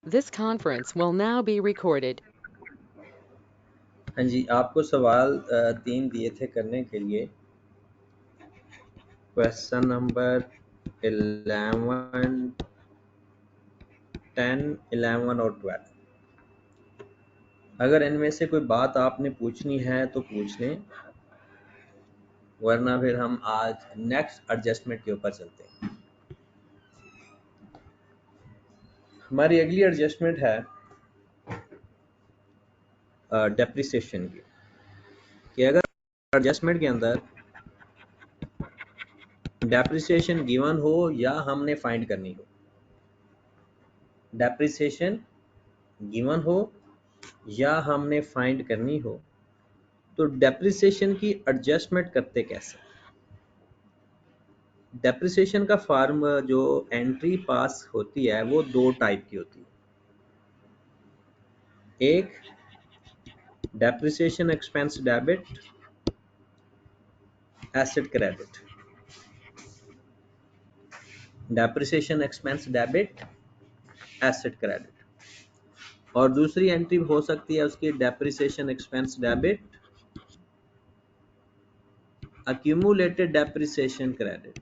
This conference will now be recorded. हाँ जी, आपको सवाल 3 दिए थे करने के लिए। क्वेश्चन नंबर 11, 10, 11 और 12। अगर इनमें से कोई बात आपने पूछनी है तो पूछ लें, वरना फिर हम आज नेक्स्ट एडजस्टमेंट के ऊपर चलते हैं। हमारी अगली एडजस्टमेंट है डेप्रिसिएशन की, कि अगर एडजस्टमेंट के अंदर डेप्रिसिएशन गिवन हो या हमने फाइंड करनी हो, डेप्रिसिएशन गिवन हो या हमने फाइंड करनी हो, तो डेप्रिसिएशन की एडजस्टमेंट करते कैसे। डेप्रिसिएशन का फॉर्म जो एंट्री पास होती है वो दो टाइप की होती है। एक depreciation expense debit, asset credit. Depreciation expense debit, asset credit. और दूसरी एंट्री हो सकती है उसकी depreciation expense debit, accumulated depreciation credit.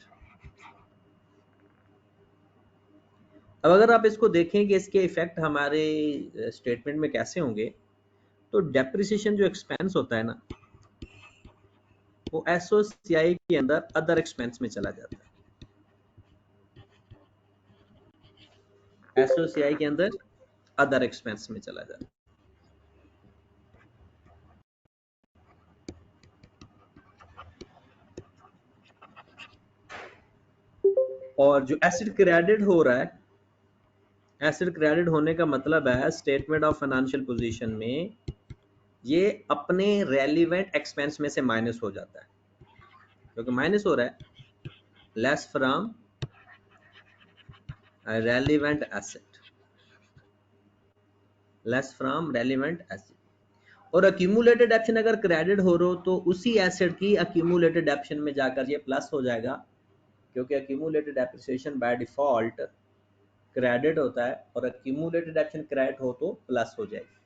अब अगर आप इसको देखें कि इसके इफेक्ट हमारे स्टेटमेंट में कैसे होंगे, तो डेप्रिसिएशन जो एक्सपेंस होता है ना, वो एसओसीआई के अंदर अदर एक्सपेंस में चला जाता है। एसओसीआई के अंदर अदर एक्सपेंस में चला जाता है। और जो एसिड क्रेडिट हो रहा है, एसिड क्रेडिट होने का मतलब है स्टेटमेंट ऑफ फाइनेंशियल पोजीशन में ये अपने रेलिवेंट एक्सपेंस में से माइनस हो जाता है, क्योंकि माइनस हो रहा है less from relevant asset, less from relevant asset. और अक्यूमुलेटेड एक्शन अगर क्रेडिट हो रहा हो तो उसी एसेट की अक्यूमुलेटेड एक्शन में जाकर ये प्लस हो जाएगा, क्योंकि accumulated depreciation by default credit होता है और अक्यूमुलेटेड एक्शन क्रेडिट हो तो प्लस हो जाएगी।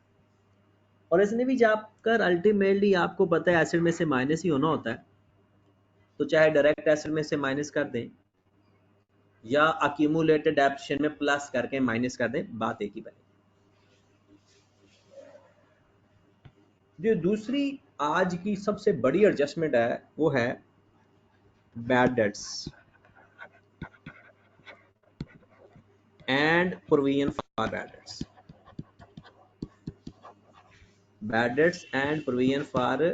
और इसने भी जाकर अल्टीमेटली आपको पता है एसिड में से माइनस ही होना होता है, तो चाहे डायरेक्ट एसिड में से माइनस कर दें या अक्यूमुलेटेड डेप्रिसिएशन में प्लस करके माइनस कर दें, बात एक ही बने। जो दूसरी आज की सबसे बड़ी एडजस्टमेंट है वो है bad debts and provision for bad dates. Bad debts and provision for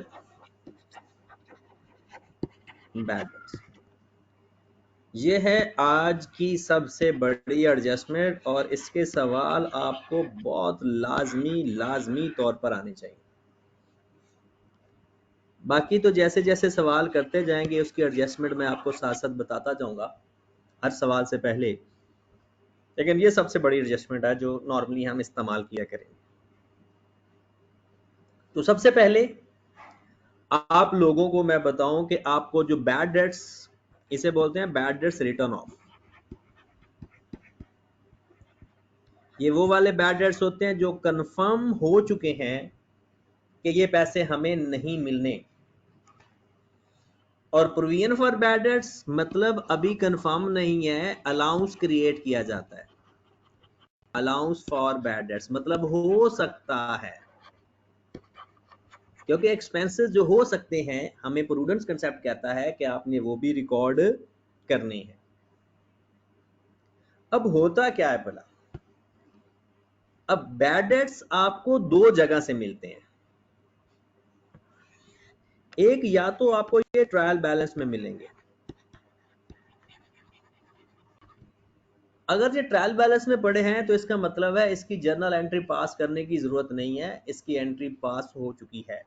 bad dates, ये है आज की सबसे बड़ी एडजस्टमेंट, और इसके सवाल आपको बहुत लाजमी तौर पर आने चाहिए। बाकी तो जैसे जैसे सवाल करते जाएंगे उसकी एडजस्टमेंट मैं आपको साथ साथ बताता जाऊंगा हर सवाल से पहले, लेकिन ये सबसे बड़ी एडजस्टमेंट है जो नॉर्मली हम इस्तेमाल किया करेंगे। तो सबसे पहले आप लोगों को मैं बताऊं कि आपको जो बैड डेट्स, इसे बोलते हैं बैड डेट्स रिटर्न ऑफ, ये वो वाले बैड डेट्स होते हैं जो कंफर्म हो चुके हैं कि ये पैसे हमें नहीं मिलने। और प्रोविजन फॉर बैड डेट्स मतलब अभी कंफर्म नहीं है, अलाउंस क्रिएट किया जाता है। अलाउंस फॉर बैड डेट्स मतलब हो सकता है, क्योंकि एक्सपेंसेस जो हो सकते हैं हमें प्रूडेंस कंसेप्ट कहता है कि आपने वो भी रिकॉर्ड करने हैं। अब होता क्या है भला, अब बैड डेट्स आपको दो जगह से मिलते हैं। एक, या तो आपको ये ट्रायल बैलेंस में मिलेंगे। अगर ये ट्रायल बैलेंस में पड़े हैं तो इसका मतलब है इसकी जर्नल एंट्री पास करने की जरूरत नहीं है, इसकी एंट्री पास हो चुकी है।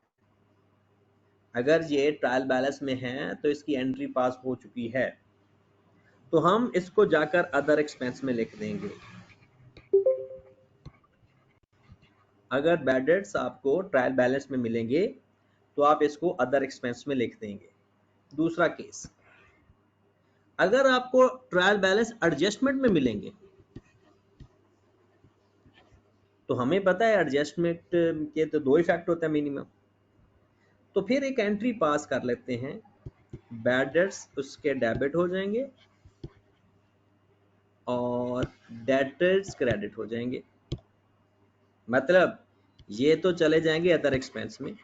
अगर ये ट्रायल बैलेंस में है तो इसकी एंट्री पास हो चुकी है, तो हम इसको जाकर अदर एक्सपेंस में लिख देंगे। अगर बैड डेट्स आपको ट्रायल बैलेंस में मिलेंगे तो आप इसको अदर एक्सपेंस में लिख देंगे। दूसरा केस, अगर आपको ट्रायल बैलेंस एडजस्टमेंट में मिलेंगे, तो हमें पता है एडजस्टमेंट के तो दो इफेक्ट होते हैं मिनिमम। तो फिर एक एंट्री पास कर लेते हैं, बैड डेट्स उसके डेबिट हो जाएंगे और डेटर्स क्रेडिट हो जाएंगे। मतलब ये तो चले जाएंगे अदर एक्सपेंस में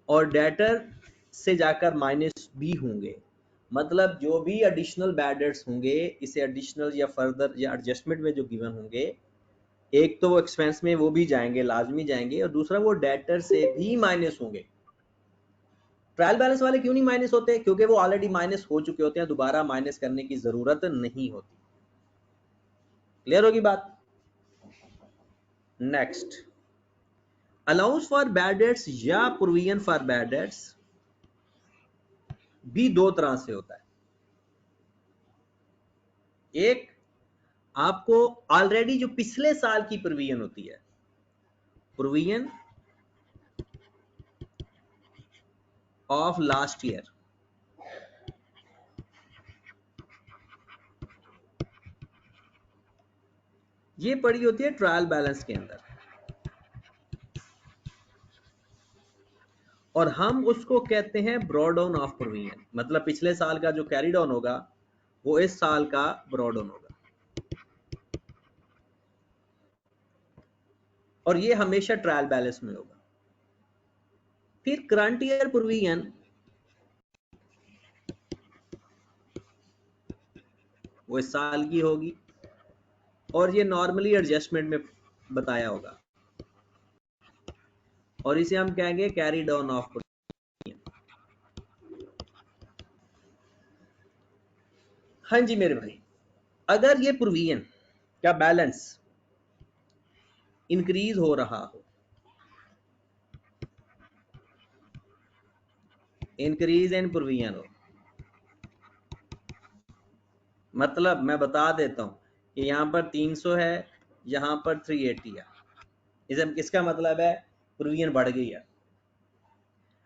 और डेटर से जाकर माइनस भी होंगे। मतलब जो भी एडिशनल बैड डेट्स होंगे इसे एडिशनल या फर्दर या एडजस्टमेंट में जो गिवन होंगे, एक तो वो एक्सपेंस में वो भी जाएंगे, लाजमी जाएंगे, और दूसरा वो डेटर से भी माइनस होंगे। ट्रायल बैलेंस वाले क्यों नहीं माइनस होते? क्योंकि वो ऑलरेडी माइनस हो चुके होते हैं, दोबारा माइनस करने की जरूरत नहीं होती। क्लियर होगी बात? Next, allowance for bad dates या प्रोविजन फॉर बैड डेट्स भी दो तरह से होता है। एक, आपको ऑलरेडी जो पिछले साल की प्रोविजन होती है, प्रोविजन ऑफ लास्ट ईयर, ये पड़ी होती है ट्रायल बैलेंस के अंदर, और हम उसको कहते हैं ब्रॉड डाउन ऑफ प्रोविजन। मतलब पिछले साल का जो कैरी डाउन होगा वो इस साल का ब्रॉड डाउन होगा, और ये हमेशा ट्रायल बैलेंस में होगा। फिर करंट ईयर प्रोविजन, वो इस साल की होगी और ये नॉर्मली एडजस्टमेंट में बताया होगा, और इसे हम कहेंगे कैरी डाउन ऑफ प्रोविजन। हाँ जी मेरे भाई, अगर ये प्रोविजन का बैलेंस इंक्रीज हो रहा हो, इंक्रीज इन प्रोविजन हो, मतलब मैं बता देता हूं कि यहां पर 300 है, यहां पर 380 है, इसका मतलब है प्रोविजन बढ़ गई है।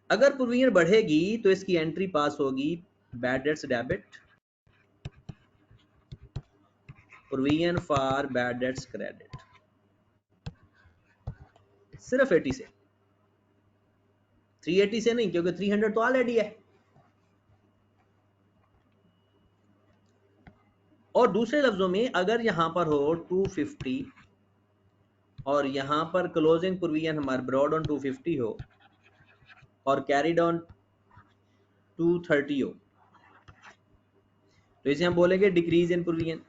अगर प्रोविजन बढ़ेगी तो इसकी एंट्री पास होगी bad dates debit, provision for bad dates credit, सिर्फ 80 से, 380 से नहीं, क्योंकि 300 तो ऑलरेडी है। और दूसरे लफ्जों में अगर यहां पर हो 250 और यहां पर क्लोजिंग प्रोविजन हमारे ब्रॉड ऑन 250 हो और कैरी डाउन 230 हो, तो इसे हम बोलेंगे डिक्रीज इन प्रोविजन।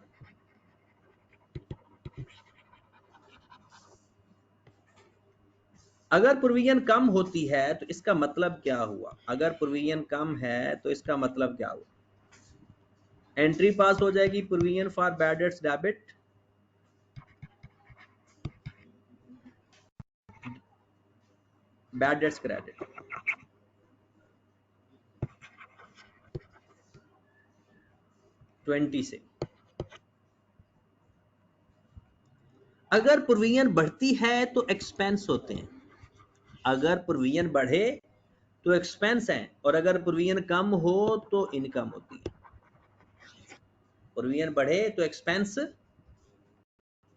अगर प्रोविजन कम होती है तो इसका मतलब क्या हुआ? अगर प्रोविजन कम है तो इसका मतलब क्या हुआ? एंट्री पास हो जाएगी provision for bad dates debit, bad debts credit. Twenty से अगर प्रोविजन बढ़ती है तो एक्सपेंस होते हैं, अगर प्रोविजन बढ़े तो एक्सपेंस है, और अगर प्रोविजन कम हो तो इनकम होती है। प्रोविजन बढ़े तो एक्सपेंस,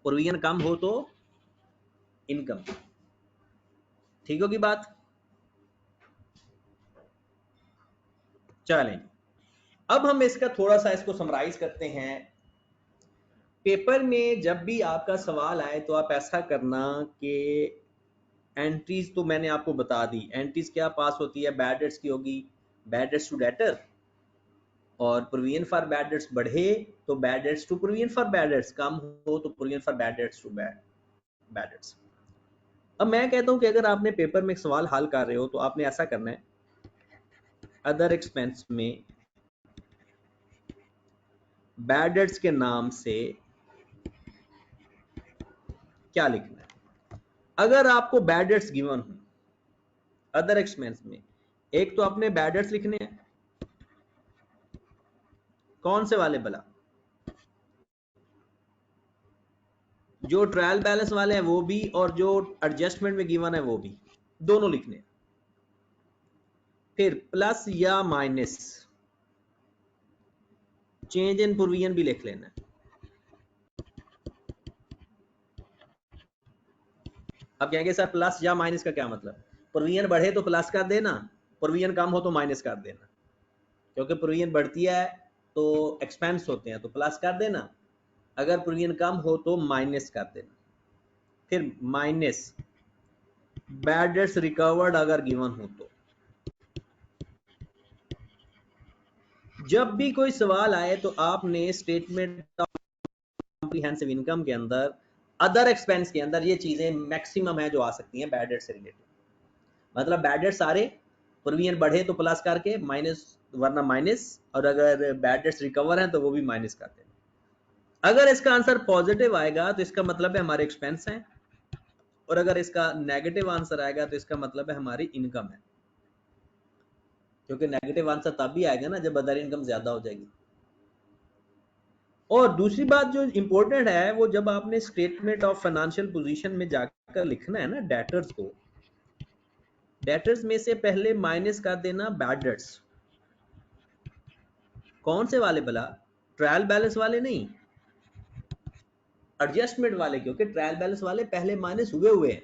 प्रोविजन कम हो तो इनकम। ठीक होगी बात? चलें, अब हम इसका थोड़ा सा इसको समराइज करते हैं। पेपर में जब भी आपका सवाल आए तो आप ऐसा करना कि एंट्रीज तो मैंने आपको बता दी, एंट्रीज क्या पास होती है, बैड डेट्स की होगी बैड डेट्स टू डेटर, और प्रोविजन फॉर बैड डेट्स बढ़े तो bad debts to provision for bad debts, कम हो तो provision for bad debts to bad debts. अब मैं कहता हूं कि अगर आपने पेपर में एक सवाल हल कर रहे हो तो आपने ऐसा करना है, अदर एक्सपेंस में बैड डेट्स के नाम से क्या लिखना है। अगर आपको बैड डेट्स गिवन हो अदर एक्सपेंस में, एक तो आपने बैड डेट्स लिखने हैं, कौन से वाले भला? जो ट्रायल बैलेंस वाले हैं वो भी, और जो एडजस्टमेंट में गिवन है वो भी, दोनों लिखने हैं। फिर प्लस या माइनस चेंज इन प्रोविजन भी लिख लेना है। अब कहेंगे सर प्लस या माइनस का क्या मतलब, प्रोविजन बढ़े तो प्लस कर देना, प्रोविजन कम हो तो माइनस कर देना, क्योंकि प्रोविजन बढ़ती है तो एक्सपेंस होते हैं तो प्लस कर देना, अगर प्रोविजन कम हो तो माइनस कर देना। फिर माइनस बैड डेट्स रिकवर्ड अगर गिवन हो तो। जब भी कोई सवाल आए तो आपने स्टेटमेंट कॉम्प्रिहेंसिव इनकम के अंदर अदर एक्सपेंस के अंदर ये चीजें मैक्सिमम है जो आ सकती हैं बैड डेट से रिलेटेड, मतलब बैड डेट सारे प्रोविजन बढ़े तो प्लस करके माइनस, वरना माइनस, और अगर बैड डेट्स रिकवर हैं तो वो भी माइनस करते हैं। अगर इसका आंसर पॉजिटिव आएगा तो इसका मतलब है हमारे एक्सपेंस हैं, और अगर इसका नेगेटिव आंसर आएगा तो इसका मतलब है हमारी इनकम है, क्योंकि नेगेटिव आंसर तब भी आएगा ना जब अदर इनकम ज्यादा हो जाएगी। और दूसरी बात जो इंपॉर्टेंट है वो जब आपने स्टेटमेंट ऑफ फाइनेंशियल पोजीशन में जाकर लिखना है ना डेटर्स को, डेटर्स में से पहले माइनस कर देना बैड डेट्स। कौन से वाले भला, ट्रायल बैलेंस वाले नहीं, एडजस्टमेंट वाले, क्योंकि ट्रायल बैलेंस वाले पहले माइनस हुए हैं,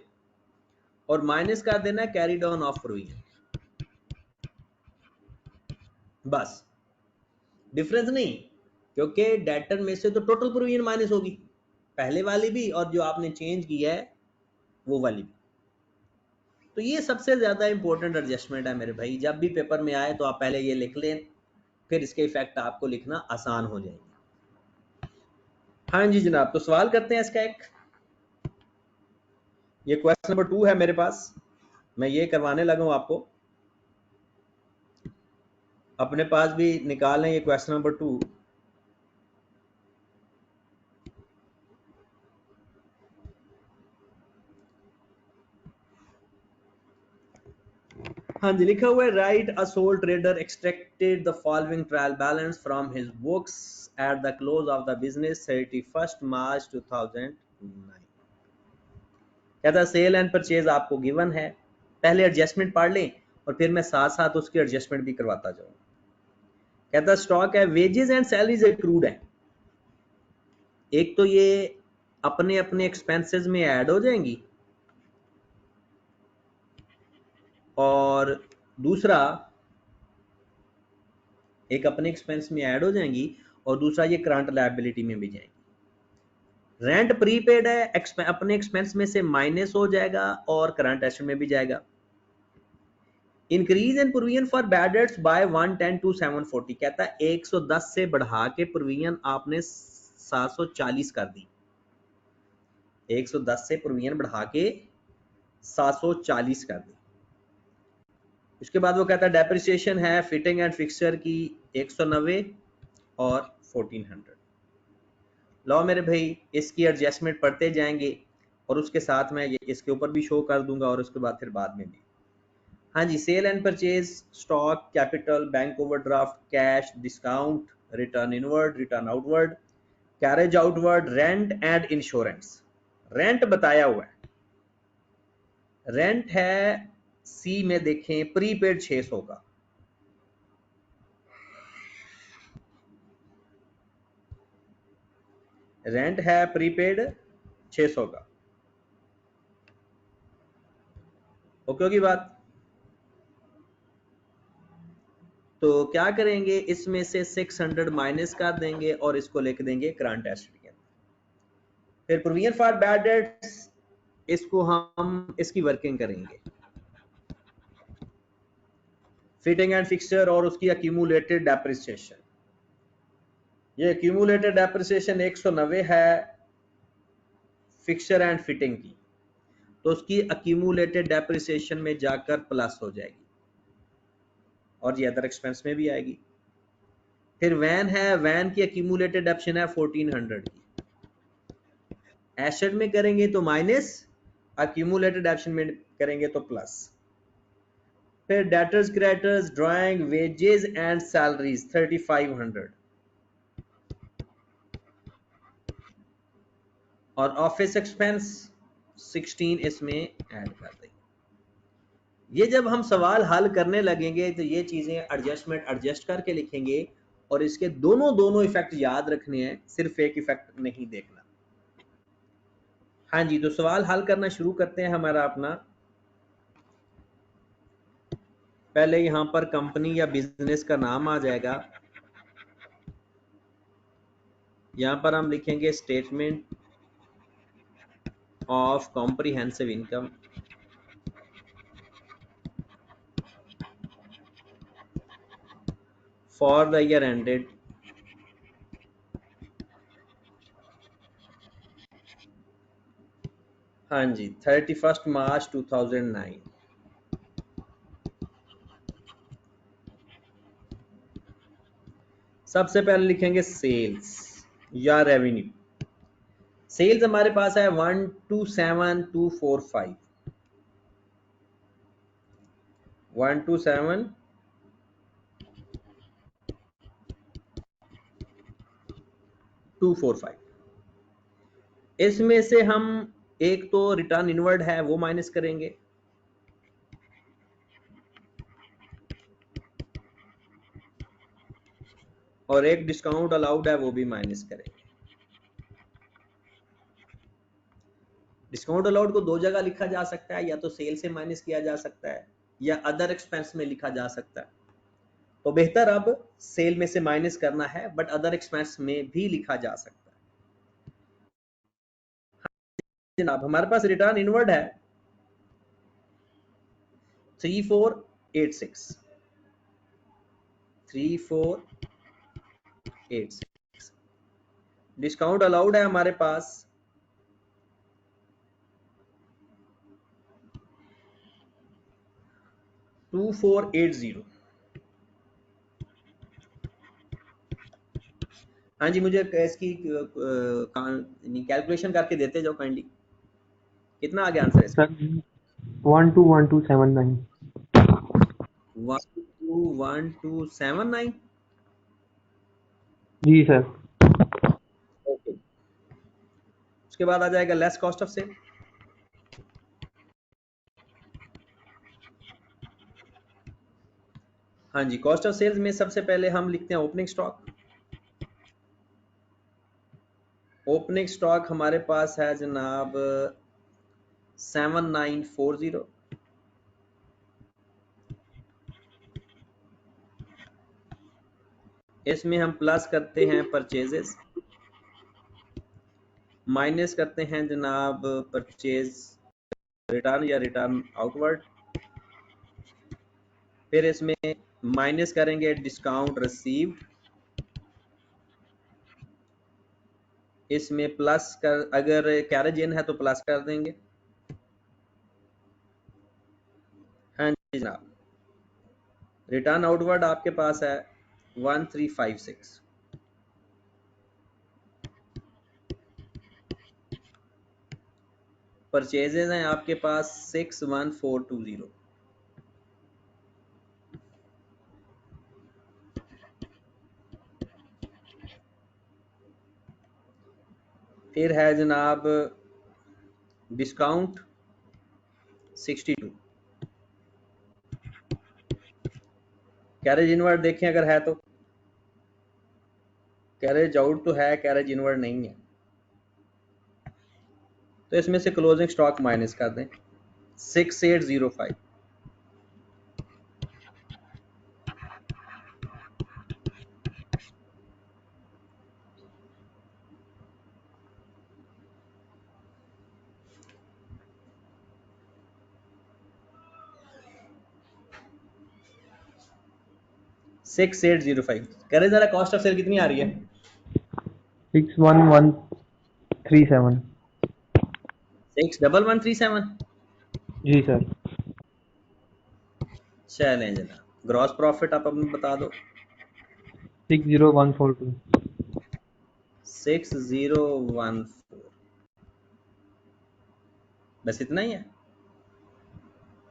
और माइनस कर देना कैरी डाउन ऑफ प्रोविजन, बस, डिफरेंस नहीं, क्योंकि डेटर में से तो टोटल प्रोविजन माइनस होगी, पहले वाली भी और जो आपने चेंज किया है वो वाली भी। तो ये सबसे ज्यादा इंपॉर्टेंट एडजस्टमेंट है मेरे भाई, जब भी पेपर में आए तो आप पहले ये लिख लें, फिर इसके इफेक्ट आपको लिखना आसान हो जाएंगे। हाँ जी जनाब, तो सवाल करते हैं इसका एक, ये क्वेश्चन नंबर 2 है मेरे पास, मैं ये करवाने लगा हूं आपको, अपने पास भी निकाल लें ये क्वेश्चन नंबर 2। हाँ जी, लिखा हुआ है right a soul trader extracted the following trial balance from his books at the close of the business 31 March 2009। कहता सेल एंड परचेज आपको गिवन है, पहले एडजस्टमेंट पढ़ लें और फिर मैं साथ साथ उसकी एडजस्टमेंट भी करवाता जाऊँ। कहता स्टॉक है, वेजेस एंड सैलरीज एक्रूड है, एक तो ये अपने अपने एक्सपेंसेस में ऐड हो जाएंगी, और दूसरा एक अपने एक्सपेंस में ऐड हो जाएंगी, और दूसरा ये करंट लायबिलिटी में भी जाएंगी। रेंट प्रीपेड है, अपने एक्सपेंस में से माइनस हो जाएगा और करंट एसेट में भी जाएगा। Increase in provision for bad debts by 110 to 740, कहता है 110 से बढ़ा के प्रोविजन आपने 740 कर दी, 110 से प्रोविजन बढ़ा के 740 कर दी। उसके बाद वो कहता है डेप्रिसिएशन है फिटिंग एंड फिक्सचर की 190 और 1400। लो मेरे भाई इसकी एडजस्टमेंट पढ़ते जाएंगे, और उसके साथ में इसके ऊपर भी शो कर दूंगा, और उसके बाद फिर बाद में भी। हाँ जी, sale and purchase, stock, capital, bank overdraft, cash, discount, return inward, return outward, carriage outward, rent and insurance. Rent बताया हुआ है, रेंट है सी में देखें प्रीपेड 600 का, रेंट है प्रीपेड 600 का, ओके की बात। तो क्या करेंगे, इसमें से 600 माइनस कर देंगे और इसको लिख देंगे करंट एसेट के अंदर। फिर प्रोविजन फॉर बैड डेट्स, इसको हम इसकी वर्किंग करेंगे, फिटिंग एंड फिक्सचर और उसकी एक्यूमुलेटेड डेप्रिसिएशन, ये एक्यूमुलेटेड डेप्रिसिएशन 190 है फिक्सचर एंड फिटिंग की, तो उसकी एक्यूमुलेटेड डेप्रिसिएशन में जाकर प्लस हो जाएगी, और ये अदर एक्सपेंस में भी आएगी। फिर वैन है, वैन की एक्यूमुलेटेड ऑप्शन है 1400 की, एसेट में करेंगे तो माइनस, एक्यूमुलेटेड ऑप्शन में करेंगे तो प्लस। फिर debtors creditors drawing wages and salaries 3500, और ऑफिस एक्सपेंस 16 इसमें ऐड कर देंगे। ये जब हम सवाल हल करने लगेंगे तो ये चीजें एडजस्टमेंट एडजस्ट करके लिखेंगे, और इसके दोनों इफेक्ट याद रखने हैं, सिर्फ एक इफेक्ट नहीं देखना। हाँ जी, तो सवाल हल करना शुरू करते हैं हमारा अपना। पहले यहाँ पर कंपनी या बिजनेस का नाम आ जाएगा। यहाँ पर हम लिखेंगे statement of comprehensive income for the year ended हाँ जी 31 मार्च 2009। सबसे पहले लिखेंगे सेल्स या रेवेन्यू। सेल्स हमारे पास है 127245 127245। इसमें से हम एक तो रिटर्न इनवर्ड है वो माइनस करेंगे, और एक डिस्काउंट अलाउड है वो भी माइनस करेंगे। डिस्काउंट अलाउड को दो जगह लिखा जा सकता है, या तो सेल से माइनस किया जा सकता है या अदर एक्सपेंस में लिखा जा सकता है। तो बेहतर अब सेल में से माइनस करना है, बट अदर एक्सपेंस में भी लिखा जा सकता है। जनाब हमारे पास रिटर्न इनवर्ड है 3486। डिस्काउंट अलाउड है हमारे पास 2480। हाँ जी, मुझे इसकी कैलकुलेशन करके देते जाओ काइंडली। कितना आ गया आंसर इसका? सर 121279। 121279। जी सर। ओके, उसके बाद आ जाएगा लेस कॉस्ट ऑफ सेल। हाँ जी, कॉस्ट ऑफ सेल्स में सबसे पहले हम लिखते हैं ओपनिंग स्टॉक। ओपनिंग स्टॉक हमारे पास है जनाब 7940। इसमें हम प्लस करते हैं परचेजेस, माइनस करते हैं जनाब परचेज रिटर्न या रिटर्न आउटवर्ड, फिर इसमें माइनस करेंगे डिस्काउंट रिसीव्ड, इसमें प्लस कर, अगर कैरेज इन है तो प्लस कर देंगे। हाँ जी जनाब, रिटर्न आउटवर्ड आपके पास है 1356। परचेजेज हैं आपके पास 61420। फिर है जनाब डिस्काउंट 62। कैरेज इनवर्ड देखें अगर है तो, कैरेज आउट तो है, कैरेज इनवर्ड नहीं है, तो इसमें से क्लोजिंग स्टॉक माइनस कर दें 6805। करे जरा कॉस्ट ऑफ सेल कितनी आ रही है? 61137। 61137। जी सर। चलें जनाब, ग्रॉस प्रॉफिट आप अपने बता दो। 60142। 6014, बस इतना ही है?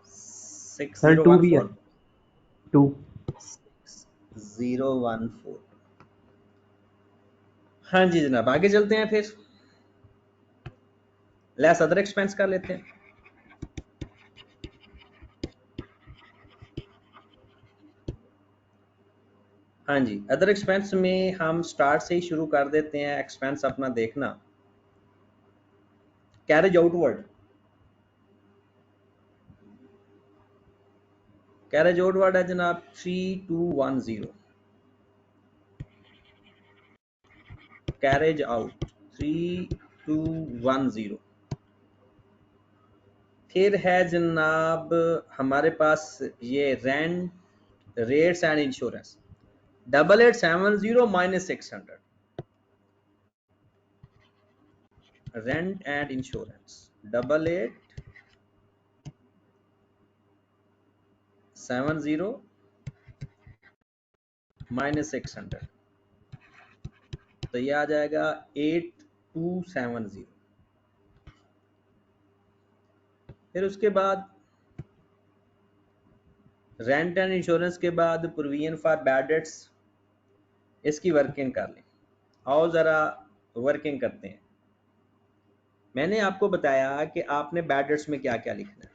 सर 2 भी है। 6014 2। 6014। हाँ जी जनाब, आगे चलते हैं, फिर लेस अदर एक्सपेंस कर लेते हैं। हाँ जी, अदर एक्सपेंस में हम स्टार्ट से ही शुरू कर देते हैं एक्सपेंस अपना देखना। कैरेज आउटवर्ड, कैरेज आउटवर्ड है जनाब 3210, कैरेज आउट 3210। फिर है जनाब हमारे पास ये rent, rates and insurance 8870 minus 600, rent and insurance 8870 minus 600, तो ये आ जाएगा 8270। फिर उसके बाद रेंट एंड इंश्योरेंस के बाद प्रोविजन फॉर बैड डेट्स, इसकी वर्किंग कर लें। आओ ज़रा वर्किंग करते हैं। मैंने आपको बताया कि आपने बैड डेट्स में क्या क्या लिखना है।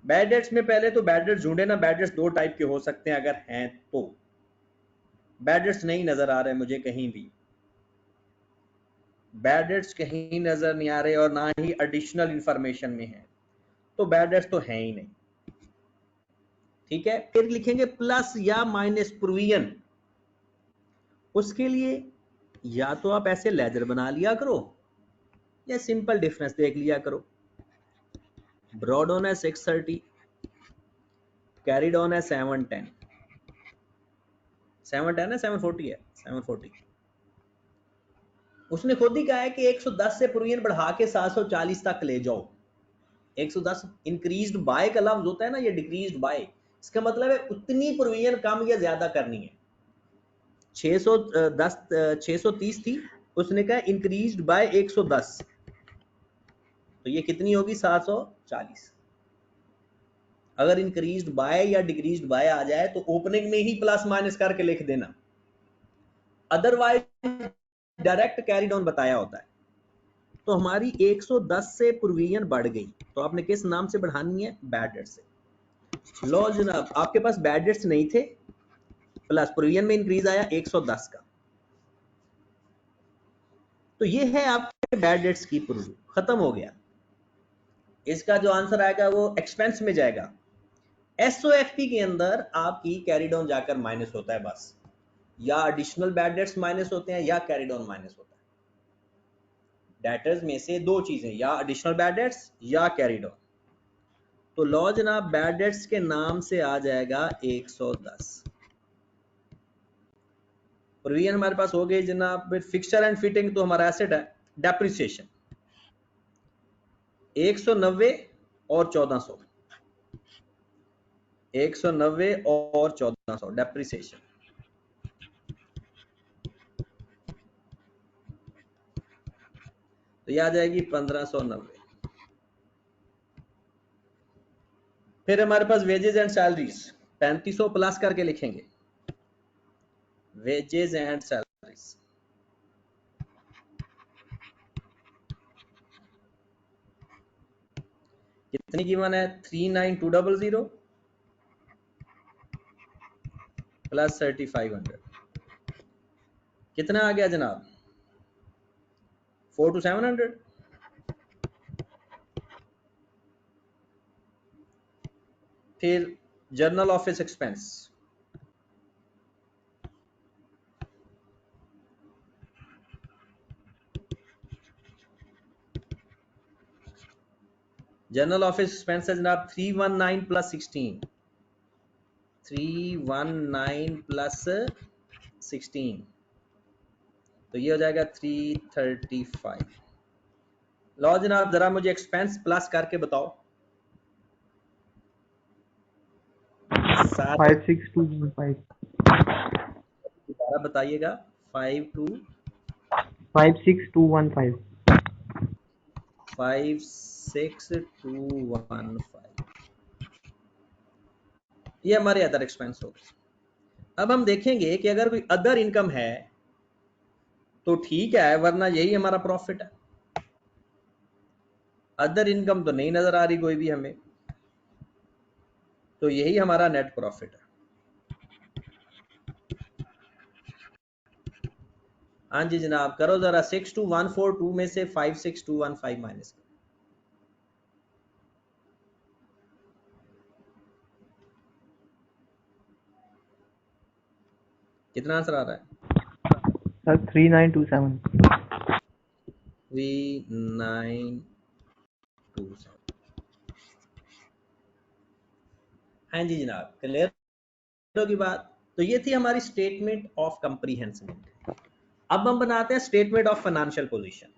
बैड डेट्स में पहले तो बैड डेट्स ढूंढे ना, बैड डेट्स दो टाइप के हो सकते हैं अगर हैं तो। बैड डेट्स नहीं नजर आ रहे मुझे कहीं भी, बैड डेट्स कहीं नजर नहीं आ रहे और ना ही एडिशनल इंफॉर्मेशन में है, तो बैड डेट्स तो हैं ही नहीं। ठीक है, फिर लिखेंगे प्लस या माइनस प्रोविजन। उसके लिए या तो आप ऐसे लेजर बना लिया करो या सिंपल डिफरेंस देख लिया करो। ब्रॉड ऑन है 630, कैरिड ऑन है 710, 710 है 740 है 740। उसने खुद ही कहा है कि 110 से प्रोविजन बढ़ा के 740 तक ले जाओ। 110 इंक्रीज्ड बाय का लफ्ज होता है ना, ये डिक्रीज्ड बाय, इसका मतलब है उतनी प्रोविजन कम या ज्यादा करनी है। 630 थी, उसने कहा इंक्रीज्ड बाय 110, तो ये कितनी होगी 740। अगर इंक्रीज्ड बाय या डिक्रीज्ड बाय आ जाए तो ओपनिंग में ही प्लस माइनस करके लिख देना, अदरवाइज डायरेक्ट कैरी डाउन बताया होता है। तो हमारी 110 से प्रोविजन बढ़ गई, तो आपने किस नाम से बढ़ानी है? बैड डेट से। लो जनाब, आपके पास बैड डेट्स नहीं थे, प्लस प्रोविजन में इंक्रीज आया 110 का, तो ये है आपके बैड डेट्स की प्रूफ, खत्म हो गया। इसका जो आंसर आएगा वो एक्सपेंस में जाएगा। एसओएफपी के अंदर आपकी कैरी डाउन जाकर माइनस होता है बस, या एडिशनल बैड डेट्स माइनस होते हैं या कैरी डाउन माइनस होता है। डेटर्स में से दो चीजें, या एडिशनल बैड डेट्स या कैरी डाउन। तो लॉ जनाब बैड डेट्स के नाम से आ जाएगा 110। प्रोविजन हमारे पास हो गई जनाब। फिक्सचर एंड फिटिंग तो हमारा एसेट है। डेप्रिसिएशन 190 और 1400, 190 और 1400 डेप्रिसिएशन। तो यह आ जाएगी 1590। फिर हमारे पास वेजेस एंड सैलरीज 3500 प्लस करके लिखेंगे, वेजेस एंड सैलरीज। कितनी गिवन है? 39200 प्लस 3500, कितना आ गया जनाब? 42700। फिर journal office expense, journal office expense है जनाब 319 प्लस 16, 319 प्लस 16, तो ये हो जाएगा 335। लो जनाब जरा मुझे एक्सपेंस प्लस करके बताओ। 56215, दोबारा बताइएगा। 56215, 56215, ये हमारे अदर एक्सपेंस हो गए। अब हम देखेंगे कि अगर कोई अदर इनकम है तो ठीक है, वरना यही हमारा प्रॉफिट है। अदर इनकम तो नहीं नजर आ रही कोई भी हमें, तो यही हमारा नेट प्रॉफिट है। हाँ जी जनाब, करो जरा 62142 में से 56215 माइनस। कितना आंसर आ रहा है? सर 3927। 3927। हाँ जी जनाब, क्लियर होगी बात। तो ये थी हमारी स्टेटमेंट ऑफ कंप्रीहेंसिव। अब हम बनाते हैं statement of financial position.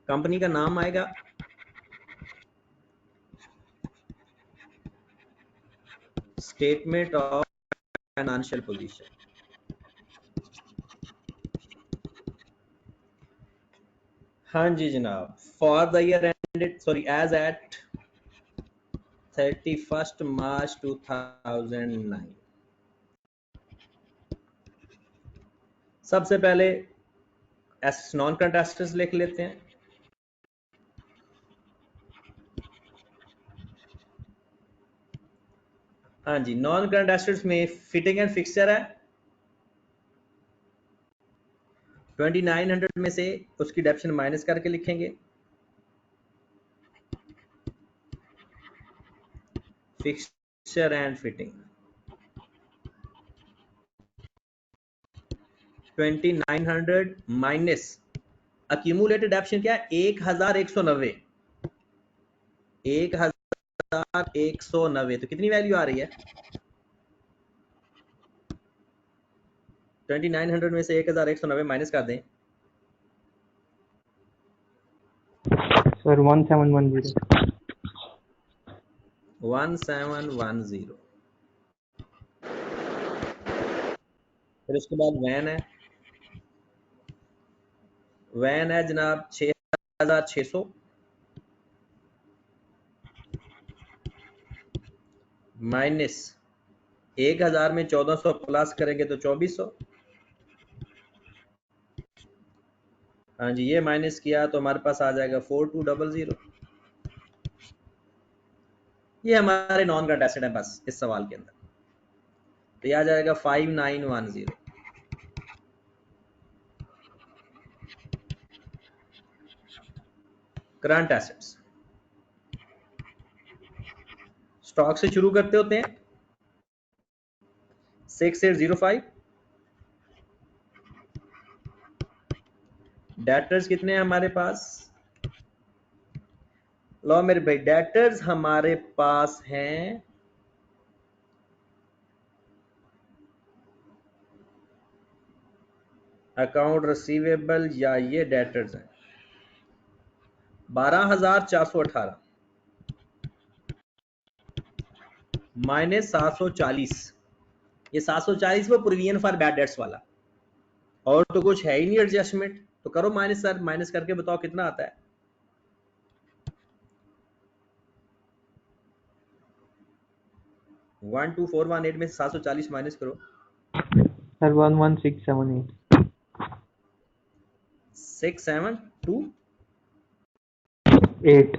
Company का नाम आएगा, स्टेटमेंट ऑफ फाइनेंशियल पोजीशन। हाँ जी जनाब, for the year ended, sorry, as at 31 March 2009। सबसे पहले नॉन करंट एसेट्स लिख लेते हैं। हाँ जी, नॉन करंट एसेट्स में फिटिंग एंड फिक्सचर है 2900 में से उसकी डेप्शन माइनस करके लिखेंगे। Fixture and fitting 2900 minus accumulated डेप्शन क्या है? 1190। 1190, तो कितनी वैल्यू आ रही है? 2900 में से 1190 माइनस कर दें। सर 1710। 1710। फिर उसके बाद वैन है जनाब 6600 माइनस 1000 में 1400 प्लस करेंगे तो 2400। हाँ जी, ये माइनस किया तो हमारे पास आ जाएगा 4200। ये हमारे नॉन करंट एसेट है बस इस सवाल के अंदर। तो ये आ जाएगा 5910। करंट एसेट्स, स्टॉक से शुरू करते होते हैं 6805। डेटर्स कितने हैं हमारे पास? लो मेरे भाई, डेटर्स हमारे पास हैं अकाउंट रिसीवेबल, या ये डेटर्स हैं 12418 माइनस 740। ये 740 वो प्रोविजन फॉर बैड डेट्स वाला, और तो कुछ है ही नहीं एडजस्टमेंट। तो करो माइनस सर, माइनस करके बताओ कितना आता है। 12418 में से 740 माइनस करो। सर 11678। 67267। 8।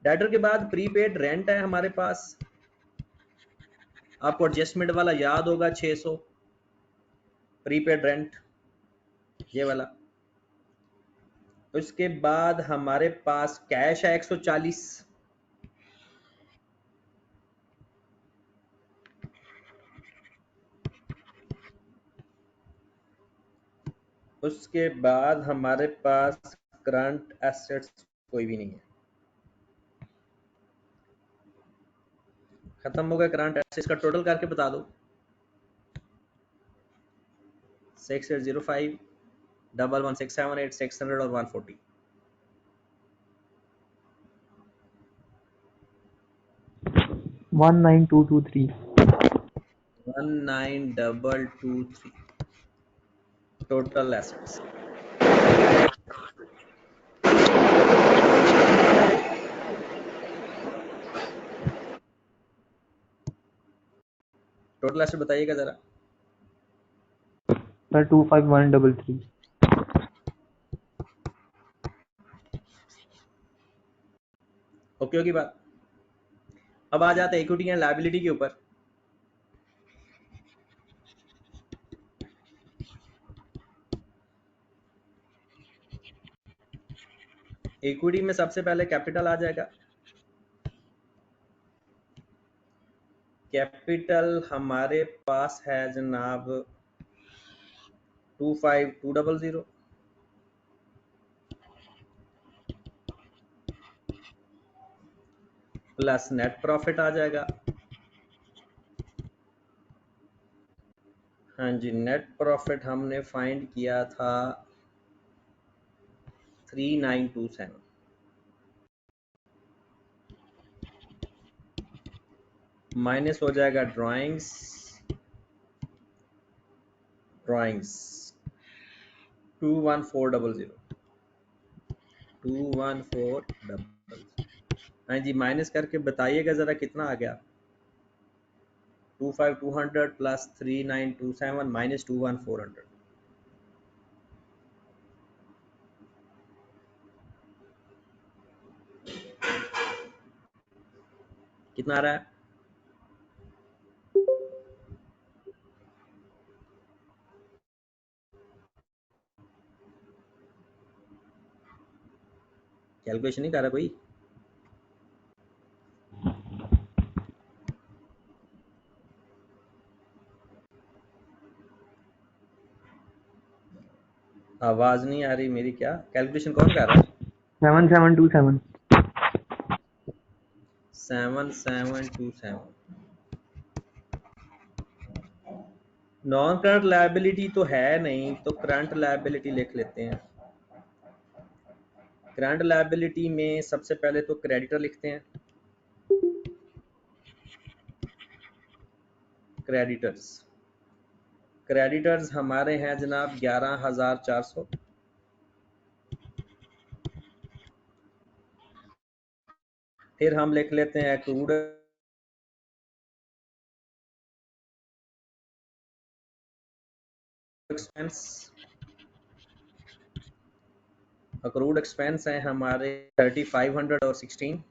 डेटर के बाद प्रीपेड रेंट है हमारे पास, आपको एडजस्टमेंट वाला याद होगा 600 प्रीपेड रेंट, ये वाला। उसके बाद हमारे पास कैश है 140। उसके बाद हमारे पास करंट एसेट्स कोई भी नहीं है, खत्म हो गया करंट एसेट्स का। टोटल करके बता दो। 6805, 11678, 600 और 140। 19223। 19223 टोटल एसेट्स। टोटल एसेट बताइएगा जरा। सर 25133। ओके होगी बात। अब आ जाते हैं इक्विटी एंड लायबिलिटी के ऊपर। इक्विटी में सबसे पहले कैपिटल आ जाएगा। कैपिटल हमारे पास है जनाब 25200 प्लस नेट प्रॉफिट आ जाएगा। हाँ जी, नेट प्रॉफिट हमने फाइंड किया था 3927 माइनस हो जाएगा ड्राइंग्स 21400 हाँ जी, माइनस करके बताइएगा जरा कितना आ गया। 25200 प्लस 3927 माइनस 21400 कितना आ रहा है? कैलकुलेशन नहीं कर रहा कोई? आवाज नहीं आ रही मेरी। क्या कैलकुलेशन कौन कर रहा है? 7727 7727 नॉन करंट लायबिलिटी तो है नहीं, तो करंट लायबिलिटी लिख लेते हैं। करंट लायबिलिटी में सबसे पहले तो क्रेडिटर लिखते हैं। क्रेडिटर्स हमारे हैं जनाब 11400। फिर हम लिख लेते हैं अक्रूड एक्सपेंस। अक्रूड एक्सपेंस हैं हमारे 3500 और 16।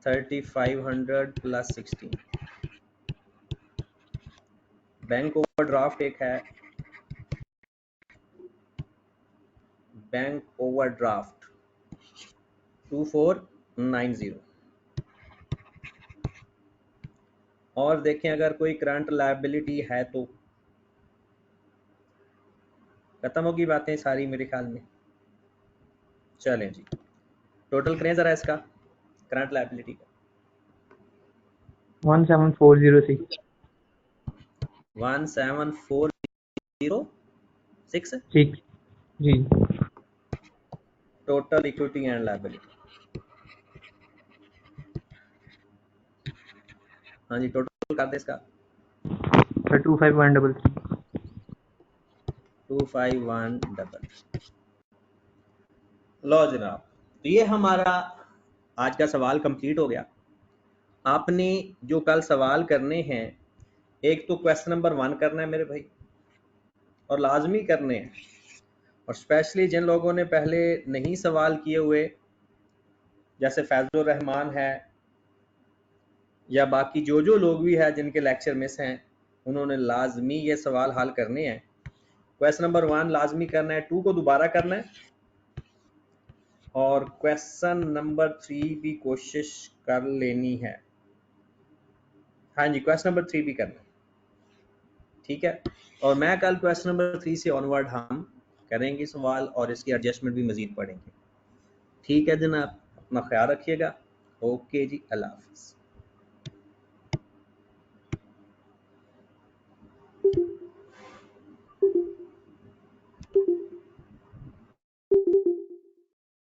प्लस 16। बैंक ओवरड्राफ्ट एक है, बैंक ओवरड्राफ्ट 2490। और देखें अगर कोई करंट लायबिलिटी है तो खत्म होगी बातें सारी मेरे ख्याल में। चलें जी, टोटल करें जरा इसका करंट लायबिलिटी का। 17406 17406 जी। Total equity and liability. हाँ जी, टोटल कर दे इसका 25133 25133। लो जनाब, तो ये हमारा आज का सवाल कंप्लीट हो गया। आपने जो कल सवाल करने हैं, एक तो क्वेश्चन नंबर 1 करना है मेरे भाई, और लाजमी करने हैं। और स्पेशली जिन लोगों ने पहले नहीं सवाल किए हुए, जैसे फैजुर रहमान है या बाकी जो लोग भी हैं जिनके लेक्चर मिस हैं, उन्होंने लाजमी ये सवाल हल करने हैं। क्वेश्चन नंबर 1 लाजमी करना है, 2 को दोबारा करना है, और क्वेश्चन नंबर 3 भी कोशिश कर लेनी है। हाँ जी, क्वेश्चन नंबर 3 भी करना है, ठीक है। और मैं कल क्वेश्चन नंबर 3 से ऑनवर्ड हम करेंगे सवाल और इसकी एडजस्टमेंट भी मजीद पढ़ेंगे। ठीक है जनाब, अपना ख्याल रखिएगा। ओके जी, अल्लाह हाफिज़।